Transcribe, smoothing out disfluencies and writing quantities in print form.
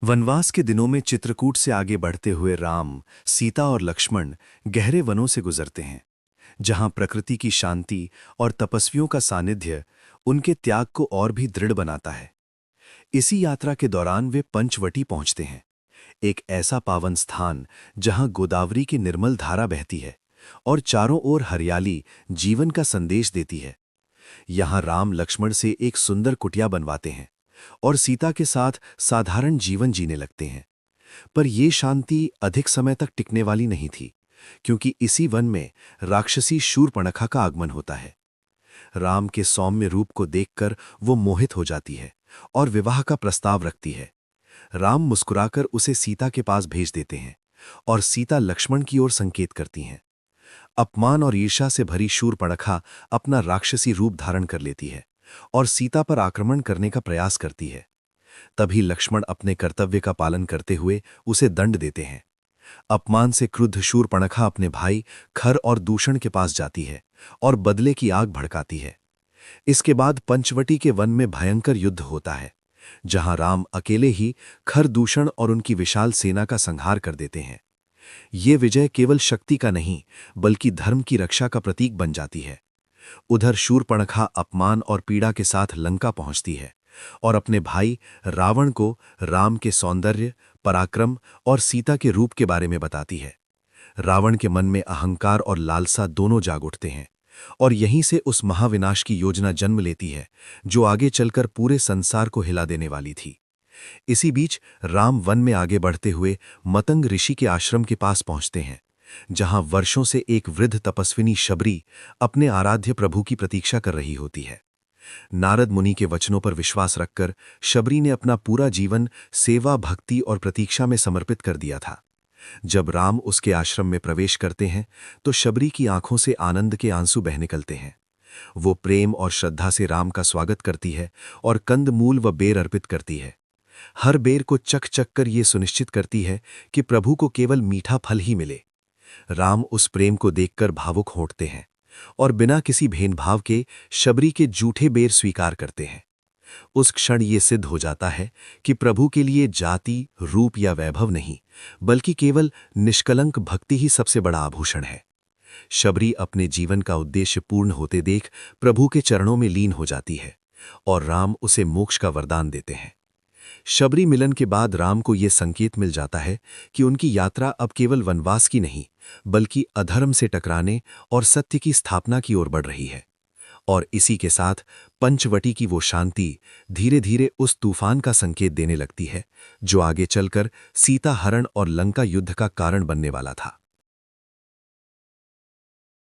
वनवास के दिनों में चित्रकूट से आगे बढ़ते हुए राम, सीता और लक्ष्मण गहरे वनों से गुजरते हैं, जहां प्रकृति की शांति और तपस्वियों का सानिध्य उनके त्याग को और भी दृढ़ बनाता है। इसी यात्रा के दौरान वे पंचवटी पहुंचते हैं, एक ऐसा पावन स्थान जहां गोदावरी की निर्मल धारा बहती है और चारों ओर हरियाली जीवन का संदेश देती है। यहां राम लक्ष्मण से एक सुंदर कुटिया बनवाते हैं और सीता के साथ साधारण जीवन जीने लगते हैं। पर ये शांति अधिक समय तक टिकने वाली नहीं थी, क्योंकि इसी वन में राक्षसी शूर्पणखा का आगमन होता है। राम के सौम्य रूप को देखकर वो मोहित हो जाती है और विवाह का प्रस्ताव रखती है। राम मुस्कुराकर उसे सीता के पास भेज देते हैं और सीता लक्ष्मण की ओर संकेत करती हैं। अपमान और ईर्ष्या से भरी शूर्पणखा अपना राक्षसी रूप धारण कर लेती है और सीता पर आक्रमण करने का प्रयास करती है। तभी लक्ष्मण अपने कर्तव्य का पालन करते हुए उसे दंड देते हैं। अपमान से क्रुद्ध शूर्पणखा अपने भाई खर और दूषण के पास जाती है और बदले की आग भड़काती है। इसके बाद पंचवटी के वन में भयंकर युद्ध होता है, जहां राम अकेले ही खर दूषण और उनकी विशाल सेना का संहार कर देते हैं। ये विजय केवल शक्ति का नहीं, बल्कि धर्म की रक्षा का प्रतीक बन जाती है। उधर शूर्पणखा अपमान और पीड़ा के साथ लंका पहुंचती है और अपने भाई रावण को राम के सौंदर्य, पराक्रम और सीता के रूप के बारे में बताती है। रावण के मन में अहंकार और लालसा दोनों जाग उठते हैं और यहीं से उस महाविनाश की योजना जन्म लेती है, जो आगे चलकर पूरे संसार को हिला देने वाली थी। इसी बीच राम वन में आगे बढ़ते हुए मतंग ऋषि के आश्रम के पास पहुंचते हैं, जहां वर्षों से एक वृद्ध तपस्विनी शबरी अपने आराध्य प्रभु की प्रतीक्षा कर रही होती है। नारद मुनि के वचनों पर विश्वास रखकर शबरी ने अपना पूरा जीवन सेवा, भक्ति और प्रतीक्षा में समर्पित कर दिया था। जब राम उसके आश्रम में प्रवेश करते हैं, तो शबरी की आंखों से आनंद के आंसू बह निकलते हैं। वो प्रेम और श्रद्धा से राम का स्वागत करती है और कंदमूल व बेर अर्पित करती है। हर बेर को चख चख कर ये सुनिश्चित करती है कि प्रभु को केवल मीठा फल ही मिले। राम उस प्रेम को देखकर भावुक होंठते हैं और बिना किसी भेदभाव के शबरी के जूठे बेर स्वीकार करते हैं। उस क्षण ये सिद्ध हो जाता है कि प्रभु के लिए जाति, रूप या वैभव नहीं, बल्कि केवल निष्कलंक भक्ति ही सबसे बड़ा आभूषण है। शबरी अपने जीवन का उद्देश्य पूर्ण होते देख प्रभु के चरणों में लीन हो जाती है और राम उसे मोक्ष का वरदान देते हैं। शबरी मिलन के बाद राम को यह संकेत मिल जाता है कि उनकी यात्रा अब केवल वनवास की नहीं, बल्कि अधर्म से टकराने और सत्य की स्थापना की ओर बढ़ रही है। और इसी के साथ पंचवटी की वो शांति धीरे धीरे उस तूफान का संकेत देने लगती है, जो आगे चलकर सीता हरण और लंका युद्ध का कारण बनने वाला था।